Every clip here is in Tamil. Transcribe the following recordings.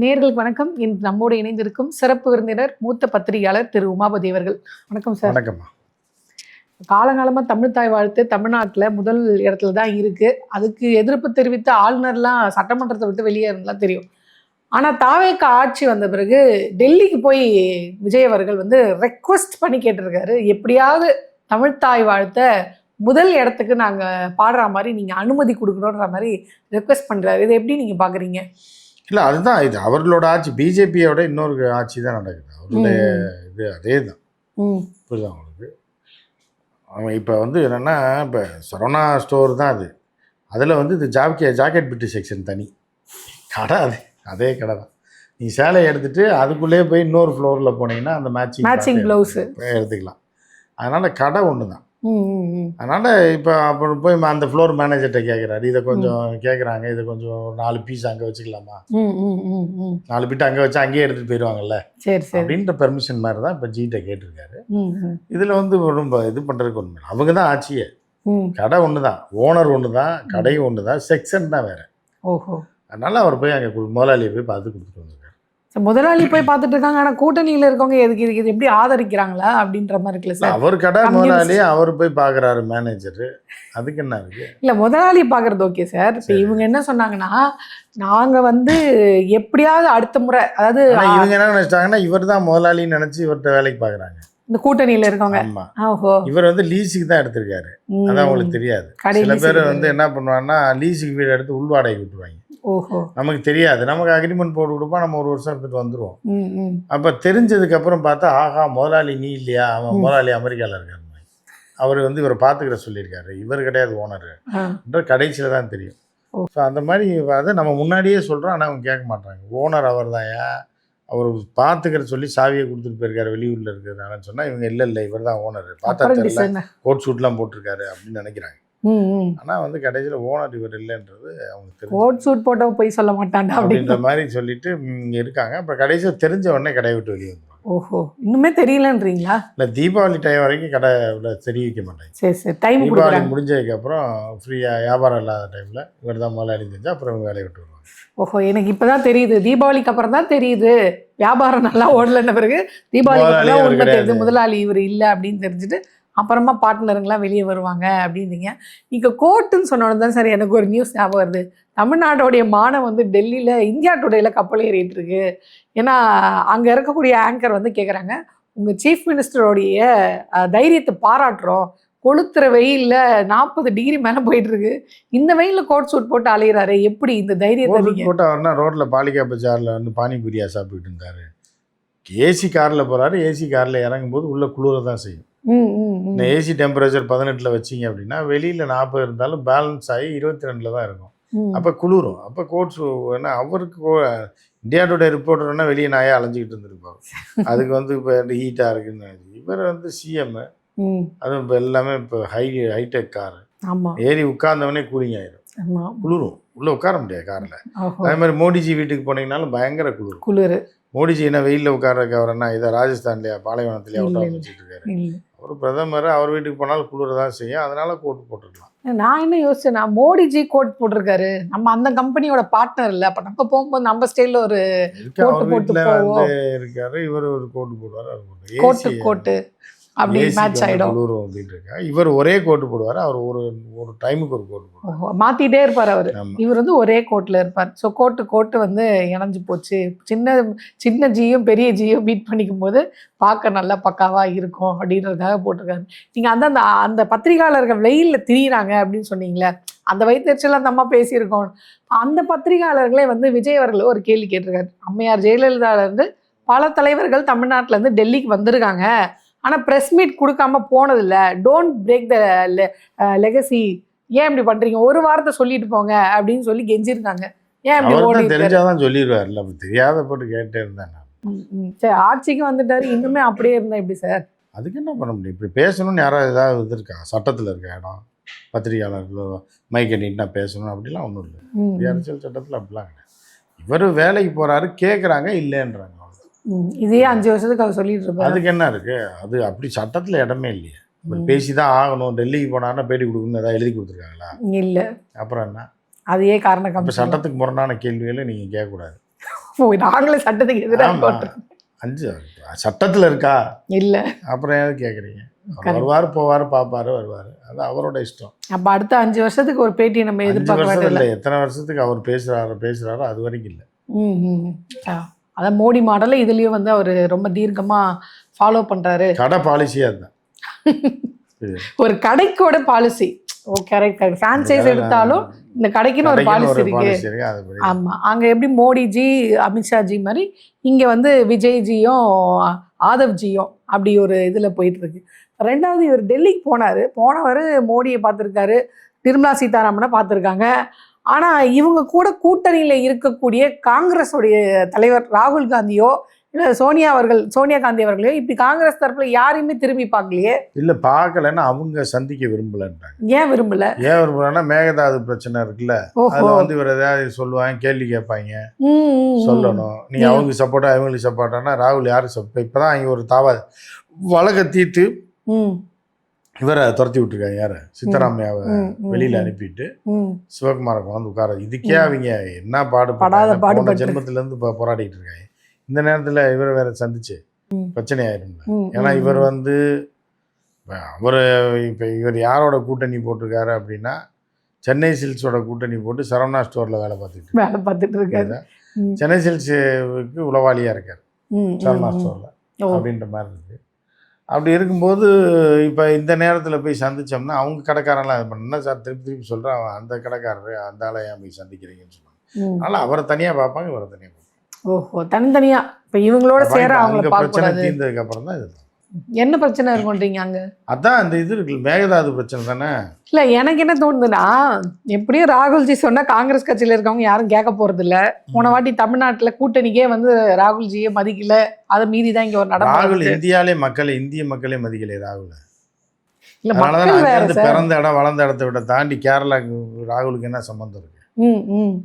நேர்களுக்கு வணக்கம். இன்று நம்மோடு இணைந்திருக்கும் சிறப்பு விருந்தினர் மூத்த பத்திரிகையாளர் திரு உமாபதி அவர்கள். வணக்கம் சார். வணக்கம்மா. காலங்காலமாக தமிழ் தாய் வாழ்த்து தமிழ்நாட்டில் முதல் இடத்துல தான் இருக்குது. அதுக்கு எதிர்ப்பு தெரிவித்த ஆளுநர்லாம் சட்டமன்றத்தை விட்டு வெளியேறலாம் தெரியும். ஆனால் தாவேக ஆட்சி வந்த பிறகு டெல்லிக்கு போய் விஜய் அவர்கள் ரெக்வஸ்ட் பண்ணி கேட்டிருக்காரு, எப்படியாவது தமிழ் தாய் வாழ்த்த முதல் இடத்துக்கு நாங்கள் பாடுற மாதிரி நீங்கள் அனுமதி கொடுக்கணுன்ற மாதிரி ரெக்வஸ்ட் பண்ணுறாரு. இதை எப்படி நீங்கள் பார்க்குறீங்க? இல்லை, அதுதான் இது அவர்களோட ஆட்சி. பிஜேபியோட இன்னொரு ஆட்சி தான் நடக்குது. அவருடைய இது அதே தான். புரியுதா உங்களுக்கு? அவன் இப்போ என்னென்னா, இப்போ சரவணா ஸ்டோர் தான் அது. அதில் இது ஜாக்கெட் பிட்டு செக்ஷன் தனி கடை. அதே கடை தான். நீ சேலையை எடுத்துகிட்டு அதுக்குள்ளேயே போய் இன்னொரு ஃப்ளோரில் போனீங்கன்னா அந்த மேட்சிங் ப்ளவுஸு எடுத்துக்கலாம். அதனால் கடை ஒன்று தான். அதனால் இப்போ அப்புறம் போய் அந்த ஃப்ளோர் மேனேஜர்கிட்ட கேட்குறாரு, இதை கொஞ்சம் கேட்குறாங்க, இதை கொஞ்சம் ஒரு 4 பீஸ் அங்கே வச்சுக்கலாமா, 4 பீட்டு அங்கே வச்சு அங்கேயே எடுத்துகிட்டு போயிடுவாங்கல்ல அப்படின்ற பெர்மிஷன் மாதிரி தான் இப்போ ஜிகிட்ட கேட்டிருக்காரு. இதில் ரொம்ப இது பண்ணுறதுக்கு ஒன்று, அவங்க தான் ஆட்சியே. கடை ஒன்று தான், ஓனர் ஒன்று தான், கடையும் ஒன்று தான், செக்ஷன் தான் வேறு. ஓஹோ. அதனால் அவர் போய் அங்கே முதலாளியை போய் பார்த்து கொடுத்துட்டு வந்திருக்காரு. முதலாளி போய் பார்த்துட்டு இருக்காங்க. ஆனால் கூட்டணியில் இருக்கவங்க எதுக்கு இது எப்படி ஆதரிக்கிறாங்களா அப்படின்ற மாதிரி இருக்குல்ல சார். அவர் கடை முதலாளி, அவர் போய் பார்க்குறாரு மேனேஜரு, அதுக்கு என்ன இருக்கு? இல்லை, முதலாளி பார்க்குறது ஓகே சார். இப்போ இவங்க என்ன சொன்னாங்கன்னா, நாங்கள் எப்படியாவது அடுத்த முறை, அதாவது இவங்க என்ன நினைச்சிட்டாங்கன்னா இவர் தான் முதலாளின்னு நினச்சி இவர்கிட்ட வேலைக்கு பார்க்குறாங்க இந்த கூட்டணியில் இருக்கவங்க. ஆமா, இவர் லீஸுக்கு தான் எடுத்திருக்காரு. அதான் அவங்களுக்கு தெரியாது. சில பேர் என்ன பண்ணுவாங்கன்னா, லீஸுக்கு வீடு எடுத்து உள்வாடகை விட்டுருவாங்க. ஓஹோ. நமக்கு தெரியாது, நமக்கு அக்ரிமெண்ட் போட்டு கொடுப்பா, நம்ம ஒரு வருஷம் எடுத்துட்டு வந்துடுவோம். அப்போ தெரிஞ்சதுக்கு அப்புறம் பார்த்தா, ஆஹா முதலாளி நீ இல்லையா, அவன் முதலாளி அமெரிக்காவில் இருக்காரு, அவர் இவரை பார்த்துக்கிற சொல்லியிருக்காரு, இவர் கிடையாது ஓனர், கடைசியில் தான் தெரியும். ஸோ அந்த மாதிரி அதை நம்ம முன்னாடியே சொல்கிறோம், ஆனால் அவங்க கேட்க மாட்டாங்க. ஓனர் அவர் தான்யா, அவர் பார்த்துக்கிற சொல்லி சாவியை கொடுத்துட்டு போயிருக்காரு வெளியூரில் இருக்கிறதுனால சொன்னால், இவங்க இல்லை இவர் தான் ஓனர், பார்த்தா தெரியல, கோட் ஷூட்லாம் போட்டிருக்காரு அப்படின்னு நினைக்கிறாங்க. ஆனால் கடைசியில் ஓனர் இவர் இல்லைன்றது அவங்க கோட் சூட் போட்டவங்க போய் சொல்ல மாட்டாங்க அப்படின்ற மாதிரி சொல்லிட்டு இருக்காங்க. அப்புறம் கடைசியில் தெரிஞ்ச உடனே கடையை விட்டு வெளியே வந்துடுவாங்க. ஓஹோ, இன்னுமே தெரியலன்றீங்களா? இல்லை, தீபாவளி டைம் வரைக்கும் கடை தெரிவிக்க மாட்டாங்க. சரி சரி, டைம் தீபாவளி முடிஞ்சதுக்கப்புறம் ஃப்ரீயாக வியாபாரம் இல்லாத டைமில் இவர் தான் முதலாளி தெரிஞ்சு அப்புறம் இவங்க வேலையை விட்டு வருவாங்க. ஓஹோ, எனக்கு இப்போ தான் தெரியுது, தீபாவளிக்கு அப்புறம் தான் தெரியுது வியாபாரம் நல்லா ஓடலன்ன பிறகு தீபாவளிக்கு உண்மை தெரியுது முதலாளி இவர் இல்லை அப்படின்னு தெரிஞ்சுட்டு அப்புறமா பார்ட்னருங்களாம் வெளியே வருவாங்க அப்படின்னீங்க. நீங்கள் கோர்ட்டுன்னு சொன்னோன்னு தான் சார் எனக்கு ஒரு நியூஸ் ஞாபகம் வருது. தமிழ்நாட்டோடைய மானம் டெல்லியில் இந்தியா டுடேயில் கப்பல் ஏறிட்டு இருக்கு. ஏன்னா அங்கே இருக்கக்கூடிய ஆங்கர் கேட்குறாங்க, உங்கள் சீஃப் மினிஸ்டருடைய தைரியத்தை பாராட்டுறோம், கொளுத்துற வெயிலில் 40 டிகிரி மேலே போயிட்டு இருக்கு, இந்த வெயிலில் கோட் சூட் போட்டு அலையிறாரு, எப்படி இந்த தைரியத்தை போட்டு அவர்னா ரோட்டில் பாலிகா பஜாரில் பானிபூரியா சாப்பிட்டு இருந்தார். ஏசி காரில் போகிறாரு, ஏசி காரில் இறங்கும்போது உள்ள குளிர தான் செய்யும். ஏசி டெம்பரேச்சர் 18 வச்சிங்க அப்படின்னா வெளியில் 40 இருந்தாலும் பேலன்ஸ் ஆகி 22 தான் இருக்கும். அப்போ குளிரும். அப்போ கோட் ஷூ ஏன்னா அவருக்கு இந்தியா டுடே ரிப்போர்ட்டர்னா வெளியே நாயாக அலைஞ்சிக்கிட்டு இருந்திருப்பாரு. அதுக்கு இப்போ ஹீட்டாக இருக்குன்னு இவர் சிஎம். அதுவும் இப்போ எல்லாமே இப்போ ஹைடெக் காரு, ஏறி உட்கார்ந்தவனே கூலிங் ஆயிடும், குளிரும், உள்ளே உட்கார முடியாது காரில். அதே மாதிரி மோடிஜி வீட்டுக்கு போனீங்கன்னாலும் பயங்கர குளிர். மோடிஜி என்ன வெயிலில் உட்கார்றதுக்கு அவர் என்ன இதை ராஜஸ்தான்லையா பாலைவனத்துலையா விட்டு வச்சுட்டு இருக்காரு. அவர் பிரதமர், அவர் வீட்டுக்கு போனாலும் குளிர தான் செய்யும், அதனால கோட் போட்டுருக்கலாம். நான் என்ன யோசிச்சேன்னா, மோடிஜி கோட் போட்டிருக்காரு, நம்ம அந்த கம்பெனியோட பார்ட்னர் இல்லை, அப்போ நம்ம போகும்போது நம்ம ஸ்டைலில் ஒரு இருக்காரு, இவர் ஒரு கோட்டு போடுவார், கோட்டு அப்படி மேட்ச் ஆகிடும். இவர் ஒரே கோட்டு போடுவார், அவர் ஒரு டைமுக்கு ஒரு கோட்டு போடுவார், மாற்றிட்டே இருப்பார் அவர். இவர் ஒரே கோட்டில் இருப்பார். ஸோ கோட்டு இணைஞ்சு போச்சு. சின்ன ஜியும் பெரிய ஜியும் மீட் பண்ணிக்கும் போது பார்க்க நல்லா பக்காவாக இருக்கும் அப்படின்றதுக்காக போட்டிருக்காரு. நீங்கள் அந்த பத்திரிகையாளர்கள் வெயிலில் திரியிறாங்க அப்படின்னு சொன்னீங்களே, அந்த வயிற்றுச்சல் அந்த அம்மா பேசியிருக்கோம். அந்த பத்திரிகையாளர்களே விஜய் அவர்கள் ஒரு கேள்வி கேட்டிருக்காரு. அம்மையார் ஜெயலலிதாவிலேருந்து பல தலைவர்கள் தமிழ்நாட்டிலேருந்து டெல்லிக்கு வந்திருக்காங்க, ஆனால் ப்ரெஸ் மீட் கொடுக்காம போனதில்ல, டோன்ட் பிரேக் த லெகசி, ஏன் இப்படி பண்ணுறீங்க, ஒரு வாரத்தை சொல்லிட்டு போங்க அப்படின்னு சொல்லி கெஞ்சிருக்காங்க. ஏன் இப்படி தெரிஞ்சாதான் சொல்லிடுவார்ல, தெரியாத போட்டு கேட்டே இருந்தேன். சரி, ஆட்சிக்கு வந்துட்டாரு, இன்னுமே அப்படியே இருந்தா எப்படி சார்? அதுக்கு என்ன பண்ண முடியும்? இப்படி பேசணும்னு யாராவது ஏதாவது இது இருக்கா? சட்டத்தில் இருக்க இடம் பத்திரிகையாளர்கள் மைக்கை நீட்டா பேசணும் அப்படிலாம் ஒன்றும் இல்லை. அரசியல் சட்டத்தில் அப்படிலாம் கிடையாது. இவர் வேலைக்கு போகிறாரு, கேட்குறாங்க, இல்லைன்றாங்க. இதே 5 வருஷத்துக்கு அவர் சொல்லிட்டு இருப்பாரு. அதுக்கு என்ன இருக்கு? அது அப்படி சட்டத்தில் இடமே இல்லையே. பேசி தான் ஆகணும். டெல்லிக்கு போனாருன்னா பேட்டி கொடுக்கணும்னு ஏதாவது எழுதி கொடுத்துருக்காங்களா? இல்லை. அப்புறம் என்ன? அதையே காரணம். சட்டத்துக்கு முரணான கேள்விகளை நீங்கள் கேட்கக்கூடாது. நாங்களே சட்டத்துக்கு எதிராக ஆமா 5 சட்டத்தில் இருக்கா இல்ல. அப்புறம் ஏன் கேட்குறீங்க? வருவார் போவார் பார்ப்பாரு வருவார், அது அவரோட இஷ்டம். அப்ப அடுத்த 5 வருஷத்துக்கு ஒரு பேட்டி நம்ம 5 எதிர்பார்க்க வருஷம் வேண்டியதில்ல. இல்லை, எத்தனை வருஷத்துக்கு அவர் பேசுறாரோ அது வரைக்கும் இல்லை. அதான் மோடி மாடல இதுலயும் வந்து அவரு ரொம்ப தீர்க்கமா ஃபாலோ பண்றாரு. கடை பாலிசியா இருந்தான். ஒரு கடைக்கோட பாலிசி. ஓ கரெக்ட். ஃப்ரான்ச்சைஸ் எடுத்தாலும் இந்த கடைக்குன்னு ஒரு பாலிசி இருக்கு. ஆமா, அங்க எப்படி மோடிஜி அமித்ஷாஜி மாதிரி இங்க வந்து விஜய்ஜியும் ஆதவ்ஜியும் அப்படி ஒரு இதுல போயிட்டு இருக்கு. 2வது இவர் டெல்லிக்கு போனவர் மோடியை பார்த்துருக்காரு, நிர்மலா சீதாராமனை பார்த்துருக்காங்க. ஆனா இவங்க கூட கூட்டணியில இருக்கக்கூடிய காங்கிரஸுடைய தலைவர் ராகுல் காந்தியோ இல்ல சோனியா காந்தி அவர்களையோ இப்படி காங்கிரஸ் தரப்புல யாரையுமே திரும்பி பார்க்கலையே. இல்ல பார்க்கலன்னா அவங்க சந்திக்க விரும்பலன்றாங்க. ஏன் விரும்பலன்னா மேகதாது பிரச்சனை இருக்குல்ல, அதுல வந்து இவர் ஏதாவது சொல்லுவாங்க, கேள்வி கேட்பாங்க, சொல்லணும். நீ அவங்க சப்போர்ட்டா இவங்களுக்கு சப்போர்ட்டானா ராகுல் யாரு சப்போர்ட்? இப்பதான் இங்க ஒரு வழக்க தீர்த்து இவரை துரத்தி விட்டுருக்காங்க. யார? சித்தராமையாவை வெளியில அனுப்பிட்டு சிவகுமாரை கொண்டு உட்கார. இதுக்கே அவங்க என்ன பாடுபட்ட ஜென்மத்துல இருந்து போராடிட்டு இருக்காங்க. இந்த நேரத்துல இவரை வேற சந்திச்சு பிரச்சனை ஆயிரும். ஏன்னா இவர் வந்து இவர் யாரோட கூட்டணி போட்டிருக்காரு அப்படின்னா சென்னை சில்க்ஸோட கூட்டணி போட்டு சரவணா ஸ்டோர்ல வேலை பார்த்துட்டு இருக்காரு. சென்னை சில்க்ஸுக்கு உளவாளியா இருக்காரு சரவணா ஸ்டோர்ல அப்படின்ற மாதிரி இருக்கு. அப்படி இருக்கும்போது இப்போ இந்த நேரத்தில் போய் சந்தித்தோம்னா அவங்க கடைக்காரெல்லாம் இது பண்ண சார் திருப்பி சொல்கிறேன், அவன் அந்த கடைக்காரரு அந்த ஆளை ஏன் போய் சந்திக்கிறீங்கன்னு சொல்லுவாங்க. அதனால் அவரை தனியாக பார்ப்பாங்க, இவரை தனியாக பார்ப்பாங்க. ஓஹோ, தனித்தனியாக. இப்போ இவங்களோட சேர அவங்க பிரச்சனை தீர்ந்ததுக்கு அப்புறம் தான் இது. என்ன பிரச்சனை இருக்குன்றீங்க அங்க? அதான் அந்த இது இருக்கு, மேகதாது பிரச்சனை தானே. இல்ல எனக்கு என்ன தோணுதுன்னா, எப்படியும் ராகுல்ஜி சொன்னா காங்கிரஸ் கட்சியில இருக்கவங்க யாரும் கேட்க போறது இல்ல. போன வாட்டி தமிழ்நாட்டுல கூட்டணிக்கே வந்து ராகுல்ஜியே மதிக்கல, அதை மீறி தான் இங்க ஒரு ராகுல் இந்திய மக்களே மதிக்கல ராகுல். பிறந்த இடம் வளர்ந்த இடத்தை விட தாண்டி கேரளா ராகுலுக்கு என்ன சம்பந்தம் இருக்கு?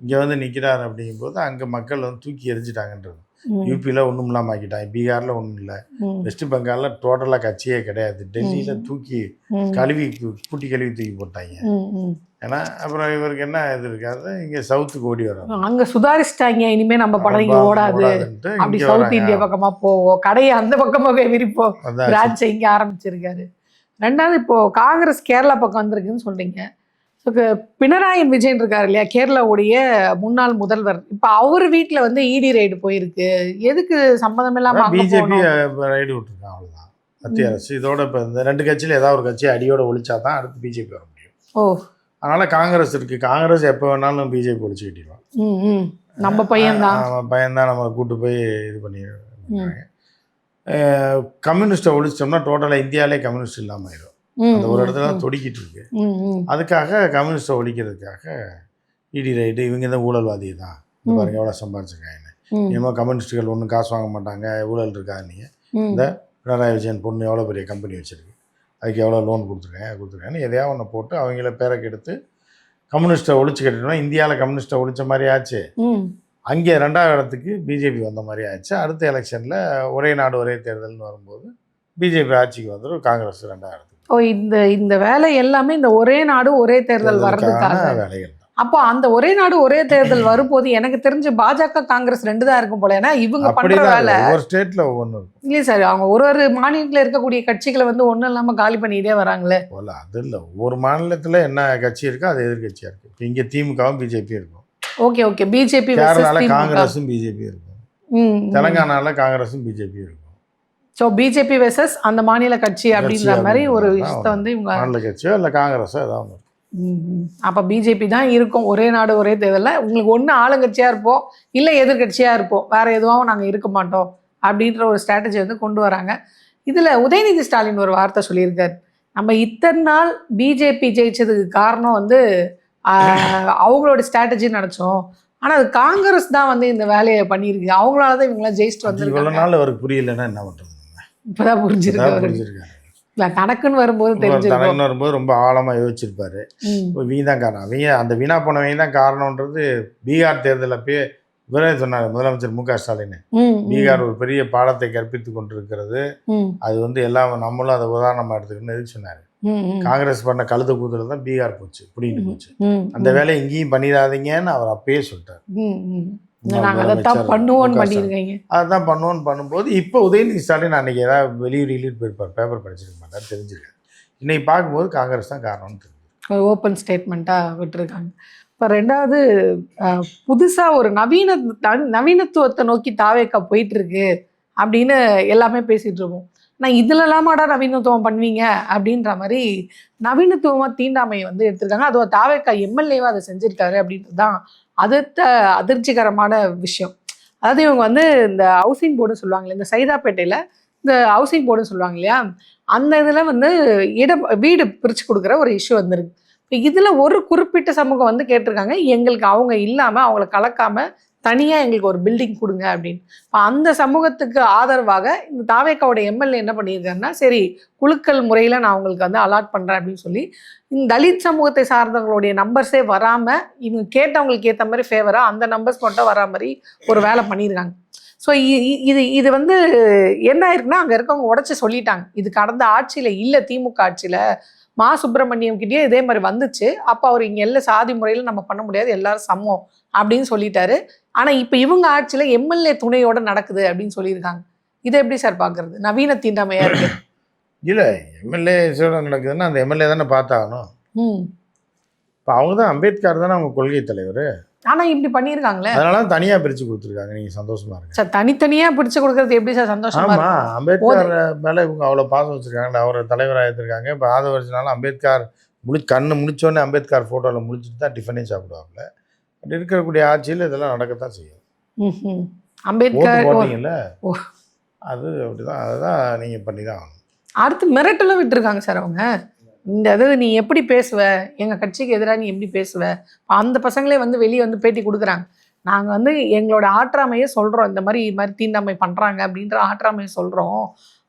இங்க வந்து நிக்கிறாரு அப்படிங்கும் போது அங்க மக்கள் வந்து தூக்கி எரிஞ்சிட்டாங்கன்றது. யூபியில் ஒன்றும் இல்லாமல் ஆக்கிட்டாங்க, பீகாரில் ஒன்றும் இல்லை, வெஸ்ட் பெங்காலில் டோட்டலாக கட்சியே கிடையாது, டெல்லியில் தூக்கி கூட்டி கழுவி தூக்கி போட்டாங்க. ஏன்னா அப்புறம் இவருக்கு என்ன இது இருக்காது, இங்கே சவுத்துக்கு ஓடி வரும். அங்கே சுதாரிச்சிட்டாங்க, இனிமேல் நம்ம படம் ஓடாது, அப்படி சவுத் இந்தியா பக்கமாக போவோம், கடையை அந்த பக்கமாக விரிப்போம், பிரான்ச்சை இங்கே ஆரம்பிச்சிருக்காரு. 2வது இப்போ காங்கிரஸ் கேரளா பக்கம் வந்திருக்குன்னு சொல்றீங்க. பினராயி விஜயன் இருக்காரு இல்லையா, கேரளாவுடைய முன்னாள் முதல்வர். இப்ப அவர் வீட்டுல வந்து இடி ரைடு போயிருக்கு. எதுக்கு சம்பந்தம் இல்லாம? பிஜேபி ரைடு விட்டுருக்காங்க, அவ்வளவுதான். மத்திய அரசு இதோட இப்ப இந்த 2 கட்சியில ஏதாவது ஒரு கட்சி அடியோட ஒழிச்சாதான் அடுத்து பிஜேபி வர முடியும். அதனால காங்கிரஸ் இருக்கு, காங்கிரஸ் எப்ப வேணாலும் பிஜேபி ஒழிச்சு கட்டிடுவான். நம்ம பையன்தான் நம்மளை கூட்டு போய் இது பண்ணிடுறாங்க. கம்யூனிஸ்டை ஒழிச்சிட்டோம்னா டோட்டலா இந்தியாவிலே கம்யூனிஸ்ட் இல்லாம ஆயிடும். அந்த ஒரு இடத்துல தான் தொடிக்கிட்டு இருக்கு. அதுக்காக கம்யூனிஸ்டை ஒழிக்கிறதுக்காக இடி ரைடு, இவங்க தான் ஊழல்வாதி தான், பாருங்க எவ்வளோ சம்பாதிச்சிருக்காங்க. இனிமேல் கம்யூனிஸ்டுகள் ஒன்றும் காசு வாங்க மாட்டாங்க, ஊழல் இருக்கா? நீங்கள் இந்த பினராயி விஜயன் பொண்ணு எவ்வளோ பெரிய கம்பெனி வச்சுருக்கு, அதுக்கு எவ்வளோ லோன் கொடுத்துருக்காங்கன்னு எதையாவது ஒன்று போட்டு அவங்கள பேரை கெடுத்து கம்யூனிஸ்ட்டை ஒழிச்சு கட்டிட்டோம்னா இந்தியாவில் கம்யூனிஸ்ட்டை ஒழிச்ச மாதிரி ஆச்சு. அங்கே 2வது இடத்துக்கு பிஜேபி வந்த மாதிரி ஆச்சு. அடுத்த எலெக்ஷனில் ஒரே நாடு ஒரே தேர்தல்னு வரும்போது பிஜேபி ஆட்சிக்கு வந்துடும், காங்கிரஸ் 2வது இடத்துக்கு. இந்த வேலை எல்லாமே இந்த ஒரே நாடு ஒரே தேர்தல் வர்றதுக்காக வேலைகள். அப்போ அந்த ஒரே நாடு ஒரே தேர்தல் வரும்போது எனக்கு தெரிஞ்சு பாஜக காங்கிரஸ் 2 தான் இருக்கும் போல. ஏன்னா இவங்க பண்ற வேலை ஒரு ஸ்டேட்ல ஒவ்வொன்று இருக்கும். இல்லை சார், அவங்க ஒரு மாநிலத்தில் இருக்கக்கூடிய கட்சிகளை வந்து ஒன்றும் இல்லாமல் காலி பண்ணிட்டே வராங்களே. அது இல்லை, ஒவ்வொரு மாநிலத்தில் என்ன கட்சி இருக்கோ அது எதிர்கட்சியாக இருக்கு. இப்போ இங்கே திமுகவும் பிஜேபி இருக்கும். Okay BJP. கேரளால காங்கிரஸும் பிஜேபி இருக்கும், தெலங்கானால காங்கிரஸும் பிஜேபி இருக்கும். ஸோ பிஜேபி வெர்சஸ் அந்த மாநில கட்சி அப்படின்ற மாதிரி ஒரு விஷயத்தை வந்து இவங்க மாநில கட்சியோ இல்லை காங்கிரஸோ ஏதாவது. அப்போ பிஜேபி தான் இருக்கும் ஒரே நாடு ஒரே தேர்தலில். உங்களுக்கு ஒன்று ஆளுங்கட்சியாக இருப்போம், இல்லை எதிர்கட்சியாக இருப்போம், வேற எதுவும் நாங்கள் இருக்க மாட்டோம் அப்படின்ற ஒரு ஸ்ட்ராட்டஜி வந்து கொண்டு வராங்க. இதில் உதயநிதி ஸ்டாலின் ஒரு வார்த்தை சொல்லியிருக்காரு, நம்ம இத்தனை நாள் பிஜேபி ஜெயிச்சதுக்கு காரணம் வந்து அவங்களோட ஸ்ட்ராட்டஜின்னு நினச்சோம், ஆனால் அது காங்கிரஸ் தான் வந்து இந்த வேலையை பண்ணியிருக்கு, அவங்களால தான் இவங்களாம் ஜெயிச்சுட்டு வந்து. இவ்வளோ நாள் அவருக்கு புரியலைன்னா என்ன பண்ணுறது? இப்போதான் புரிஞ்சிருக்காரு. தனக்குன்னு வரும்போது தனக்குன்னு வரும்போது ரொம்ப ஆழமாக யோசிச்சிருப்பாரு. வீண் தான் காரணம், அந்த வீணா போனவங்க தான் காரணம்ன்றது பீகார் தேர்தல் அப்பயே இவரே சொன்னார், முதலமைச்சர் மு.க. ஸ்டாலின். பீகார் ஒரு பெரிய பாடத்தை கற்பித்து கொண்டிருக்கிறது, அது வந்து எல்லாம் நம்மளும் அதை உதாரணமாக எடுத்துக்கணும்னு எதுக்கு சொன்னார். காங்கிரஸ் பண்ண கழுத கூத்துல தான் பீகார் போச்சு, பிடிக்கிட்டு போச்சு. அந்த வேலையை இங்கேயும் பண்ணிடாதீங்கன்னு அவர் அப்பயே சொல்லிட்டார். நாங்கள் அதைத்தான் பண்ணுவோன்னு பண்ணியிருக்கீங்க. அதுதான் பண்ணுவோன்னு பண்ணும்போது இப்போ உதயநிதி ஸ்டாலின் அன்றைக்கி ஏதாவது வெளியூர் போயிருப்பார், பேப்பர் படிச்சிருக்க மாட்டார், தெரிஞ்சிருக்காரு. இன்னைக்கு பார்க்கும்போது காங்கிரஸ் தான் காரணம்னு தெரிஞ்சு ஓப்பன் ஸ்டேட்மெண்ட்டாக விட்டுருக்காங்க. இப்போ ரெண்டாவது புதுசாக ஒரு நவீனத்துவத்தை நோக்கி தாவேக்கா போயிட்டுருக்கு அப்படின்னு எல்லாமே பேசிகிட்டு இருக்கோம். நான் இதுலலாமாடா நவீனத்துவம் பண்ணுவீங்க அப்படின்ற மாதிரி நவீனத்துவமாக தீண்டாமையை வந்து எடுத்திருக்காங்க. அதுவும் தாவேக்கா எம்எல்ஏவாக அதை செஞ்சுருக்காரு அப்படின்றது தான் அதிர்ச்சிகரமான விஷயம். அதாவது இவங்க வந்து இந்த ஹவுசிங் போர்டுன்னு சொல்லுவாங்களே, இந்த சைதாப்பேட்டையில் இந்த ஹவுசிங் போர்டுன்னு சொல்லுவாங்க இல்லையா, அந்த இதில் வந்து வீடு பிரித்து கொடுக்குற ஒரு இஷ்யூ வந்துருக்கு. இப்போ இதில் ஒரு குறிப்பிட்ட சமூகம் வந்து கேட்டிருக்காங்க, எங்களுக்கு அவங்க இல்லாமல் அவங்கள கலக்காமல் தனியாக எங்களுக்கு ஒரு பில்டிங் கொடுங்க அப்படின்னு. இப்போ அந்த சமூகத்துக்கு ஆதரவாக இந்த தாவேக்காவோட எம்எல்ஏ என்ன பண்ணியிருக்காருன்னா, சரி குழுக்கள் முறையில் நான் அவங்களுக்கு வந்து அலாட் பண்ணுறேன் அப்படின்னு சொல்லி இந்த தலித் சமூகத்தை சார்ந்தவங்களுடைய நம்பர்ஸே வராமல் இவங்க கேட்டவங்களுக்கு ஏற்ற மாதிரி ஃபேவராக அந்த நம்பர்ஸ் மட்டும் வரா மாதிரி ஒரு வேலை பண்ணியிருக்காங்க. ஸோ இது வந்து என்ன ஆயிருக்குன்னா, அங்கே இருக்கவங்க உடச்சி சொல்லிட்டாங்க, இது கடந்த ஆட்சியில் இல்லை, திமுக ஆட்சியில் மா சுப்பிரமணியம் கிட்டேயே இதே மாதிரி வந்துச்சு, அப்போ அவர் இங்கே எல்லாம் சாதி முறையில் நம்ம பண்ண முடியாது, எல்லாரும் சமம் அப்படின்னு சொல்லிட்டாரு. ஆனால் இப்போ இவங்க ஆட்சியில் எம்எல்ஏ துணையோட நடக்குது அப்படின்னு சொல்லியிருக்காங்க. இதை எப்படி சார் பார்க்குறது? நவீன தீண்டாமையாக இருக்கு. இல்லை, எம்எல்ஏ நடக்குதுன்னா அந்த எம்எல்ஏ தானே பார்த்தாகணும். இப்போ அவங்க தான் அம்பேத்கர் தானே அவங்க கொள்கை தலைவர். ஆனால் இப்படி பண்ணியிருக்காங்களே, அதனால தான் தனியாக பிரித்து கொடுத்துருக்காங்க. நீங்கள் சந்தோஷமா இருக்கு சார். தனித்தனியாக பிரித்து கொடுக்கறது எப்படி சார் சந்தோஷமா? ஆமாம், அம்பேத்கர் மேலே இவங்க அவ்வளோ பாசம் வச்சுருக்காங்க, அவரை தலைவராக எடுத்திருக்காங்க. இப்போ ஆதவரிச்சினாலும் அம்பேத்கர் கண்ணு முடிச்சோடனே அம்பேத்கர் ஃபோட்டோவில் முடிச்சுட்டு தான் டிஃபனே சாப்பிடுவாங்க. அப்படி இருக்கக்கூடிய ஆட்சியில் இதெல்லாம் நடக்கத்தான் செய்யும். அம்பேத்கர் போட்டீங்கல்ல, அது அப்படிதான், அதுதான் நீங்கள் பண்ணி தான் ஆகணும். அடுத்து மிரட்டலும் விட்டுருக்காங்க சார் அவங்க. இந்த அதாவது நீ எப்படி பேசுவ, எங்கள் கட்சிக்கு எதிராக நீ எப்படி பேசுவ, அந்த பசங்களே வந்து வெளியே வந்து பேட்டி கொடுக்குறாங்க. நாங்கள் வந்து எங்களோட ஆற்றாமையே சொல்கிறோம், இந்த மாதிரி தீண்டாமை பண்ணுறாங்க அப்படின்ற ஆற்றாமையை சொல்கிறோம்,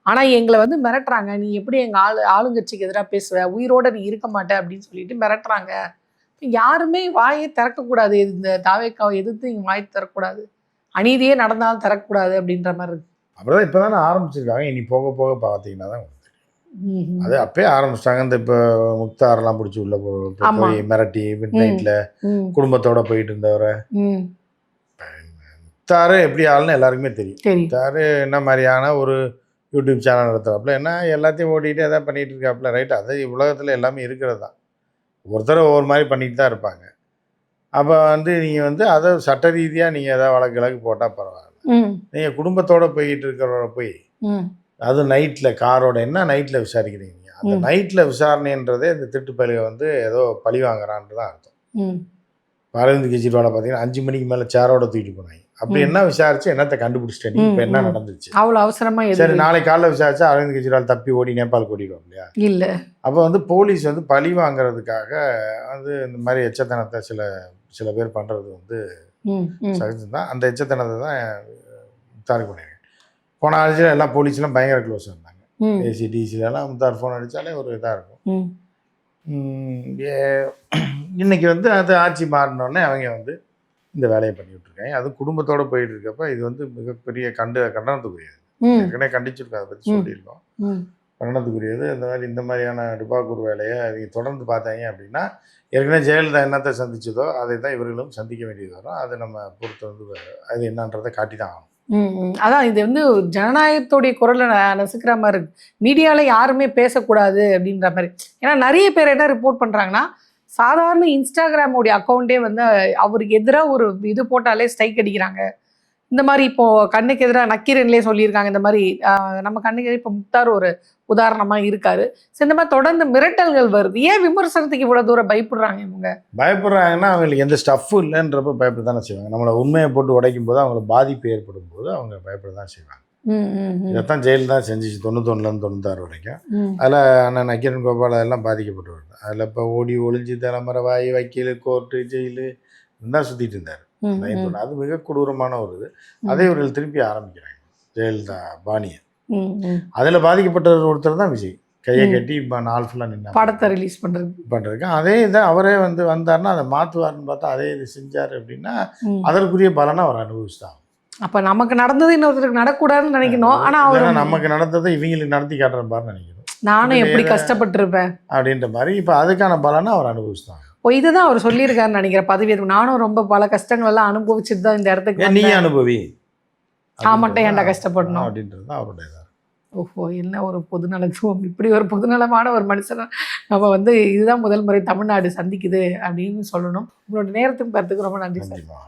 ஆனால் எங்களை வந்து மிரட்டுறாங்க, நீ எப்படி எங்கள் ஆளுங்கட்சிக்கு எதிராக பேசுவ, உயிரோடு நீ இருக்க மாட்டே அப்படின்னு சொல்லிட்டு மிரட்டுறாங்க. யாருமே வாயை திறக்கக்கூடாது, இந்த தாவேக்காவை எதிர்த்து இங்கே வாயை திறக்கக்கூடாது, அநீதியே நடந்தாலும் திறக்கக்கூடாது அப்படின்ற மாதிரி இருக்கு. அப்படிதான் இப்போ தானே ஆரம்பிச்சிருக்காங்க. இனி போக போக பார்த்தீங்கன்னா தான் அது அப்பயே ஆரம்பிச்சிட்டாங்க. இந்த இப்போ முக்தாரெல்லாம் பிடிச்சி உள்ள போய் மிரட்டி மிட் நைட்டில் குடும்பத்தோட போயிட்டு இருந்தவரை, முக்தாரு எப்படி ஆளுன்னு எல்லாருக்குமே தெரியும். முக்தாரு என்ன மாதிரியான ஒரு யூடியூப் சேனல் நடத்துறாப்புல, என்ன எல்லாத்தையும் ஓட்டிகிட்டு எதாவது பண்ணிகிட்டு இருக்காப்புல, ரைட். அது உலகத்தில் எல்லாமே இருக்கிறது தான், ஒருத்தர் ஒவ்வொரு மாதிரி பண்ணிட்டு தான் இருப்பாங்க. அப்போ வந்து நீங்கள் வந்து அதை சட்ட ரீதியாக நீங்கள் எதாவது வழக்கு போட்டால் பரவாயில்ல. நீங்கள் குடும்பத்தோடு போய்கிட்டு இருக்கிறவரை போய் அது நைட்டில் காரோட என்ன நைட்டில் விசாரிக்கிறீங்க? அந்த நைட்டில் விசாரணைன்றதே இந்த திருட்டு பயிலுக வந்து ஏதோ பழி வாங்குறான்னு தான் அர்த்தம். அரவிந்த் கெஜ்ரிவாலை பார்த்தீங்கன்னா 5 மணிக்கு மேலே சேரோட தூக்கிட்டு போனாங்க. அப்படி என்ன விசாரிச்சு என்னத்தை கண்டுபிடிச்சிட்டேன், இப்போ என்ன நடந்துச்சு? அவ்வளோ அவசரமாக சரி, நாளைக்கு காலைல விசாரிச்சா அரவிந்த் கெஜ்ரிவால் தப்பி ஓடி நேபாளுக்கு ஓடிடுவோம் இல்லையா? இல்லை. அப்போ வந்து போலீஸ் வந்து பழி வாங்குறதுக்காக வந்து இந்த மாதிரி எச்சத்தனத்தை சில பேர் பண்ணுறது வந்து சகஜம் தான். அந்த எச்சத்தனத்தை தான் முத்தார் பண்ணியிருக்கேன். போன ஆட்சியில் எல்லாம் போலீஸ்லாம் பயங்கர க்ளோஸாக இருந்தாங்க. ஏசி டிசிலெல்லாம் முத்தார் ஃபோன் அடித்தாலே ஒரு இதாக இருக்கும். இன்னைக்கு வந்து அது ஆட்சி மாறினோடனே அவங்க வந்து இந்த வேலையை பண்ணிவிட்ருக்காங்க. அதுவும் குடும்பத்தோடு போயிட்டு இருக்கப்ப இது வந்து மிகப்பெரிய கண்டனத்துக்குரியது. ஏற்கனவே கண்டிச்சிருக்கோம், அதை பற்றி சொல்லியிருக்கோம். கண்டனத்துக்குரியது. இந்த மாதிரியான டுபாக்கூர் வேலையை அவங்க தொடர்ந்து பார்த்தாங்க அப்படின்னா, ஏற்கனவே ஜெயலலிதா என்னத்தை சந்திச்சதோ அதை தான் இவர்களும் சந்திக்க வேண்டியது வரும். அது நம்ம பொறுத்து வந்து அது என்னன்றதை காட்டி தான் ஆகணும். அதான் இது வந்து ஜனநாயகத்துடைய குரலை நசுக்கிற மாதிரி இருக்கு. மீடியாவில் யாருமே பேசக்கூடாது அப்படின்ற மாதிரி. ஏன்னா நிறைய பேர் என்ன ரிப்போர்ட் பண்ணுறாங்கன்னா, சாதாரண இன்ஸ்டாகிராமோடைய அக்கௌண்ட்டே வந்து அவருக்கு எதிராக ஒரு இது போட்டாலே ஸ்ட்ரைக் அடிக்கிறாங்க. இந்த மாதிரி இப்போது கண்ணுக்கு எதிராக நக்கீரன்லேயே சொல்லியிருக்காங்க. இந்த மாதிரி நம்ம கண்ணுக்கு எதிராக இப்போ முக்தார் ஒரு உதாரணமாக இருக்காரு. ஸோ இந்த மாதிரி தொடர்ந்து மிரட்டல்கள் வருது. ஏன் விமர்சனத்துக்கு இவ்வளோ தூரம் பயப்படுறாங்க இவங்க? பயப்படுறாங்கன்னா அவங்களுக்கு எந்த ஸ்டஃப்பும் இல்லைன்றப்ப பயப்பட தானே செய்வாங்க. நம்மளை உண்மையை போட்டு உடைக்கும் போது அவங்களுக்கு பாதிப்பு ஏற்படும் போது அவங்க பயப்பட தான் செய்வாங்க. இதைத்தான் ஜெயில்தான் செஞ்சிச்சு 91லேருந்து 96 வரைக்கும். அதில் அண்ணன் நக்கீரன் கோபால் அதெல்லாம் பாதிக்கப்பட்டு வருது. அதில் இப்போ ஓடி ஒளிஞ்சு தலைமறைவாய் வக்கீல் கோர்ட்டு ஜெயிலு இருந்தால் சுற்றிட்டு இருந்தார். அது மிக கொடூரமான ஒரு இது. அதை இவர்கள் திருப்பி ஆரம்பிக்கிறாங்க ஜெயலலிதா பாணியை. அதில் பாதிக்கப்பட்ட ஒருத்தர் தான் விஜய். கையை கட்டி இப்போ நாள் ஃபுல்லாக நின்று படத்தை ரிலீஸ் பண்ணுறதுக்கு அதே இதை அவரே வந்து வந்தார்னா அதை மாற்றுவார்னு பார்த்தா அதே இது செஞ்சார் அப்படின்னா அதற்குரிய பலனை அவர் அனுபவிச்சுதான். அப்போ நமக்கு நடந்தது இன்னொருத்தருக்கு நடக்கூடாதுன்னு நினைக்கணும். ஆனால் அவர் நமக்கு நடந்ததை இவங்களுக்கு நடத்தி காட்டுற மாதிரி நினைக்கணும். நானும் எப்படி கஷ்டப்பட்டுருப்பேன் அப்படின்ற மாதிரி இப்போ அதுக்கான பலனை அவர் அனுபவிச்சுதான். ஓ இதுதான் அவர் சொல்லியிருக்காருன்னு நினைக்கிறேன் பதவி ஏற்பு. நானும் ரொம்ப பல கஷ்டங்கள் எல்லாம் அனுபவிச்சுட்டு தான் இந்த இடத்துக்கு ஏன் நீ வந்தேன். அனுபவி நான் மட்டும் ஏன்டா கஷ்டப்படணும் அப்படின்றது தான் அவருடைய இதா. ஓஹோ என்ன ஒரு பொதுநலத்துவம், இப்படி ஒரு பொதுநலமான ஒரு மனுஷனை நம்ம வந்து இதுதான் முதல் முறை தமிழ்நாடு சந்திக்குது அப்படின்னு சொல்லணும். உங்களோட நேரத்துக்கு கருத்துக்கு ரொம்ப நன்றி சார். நன்றிம்மா.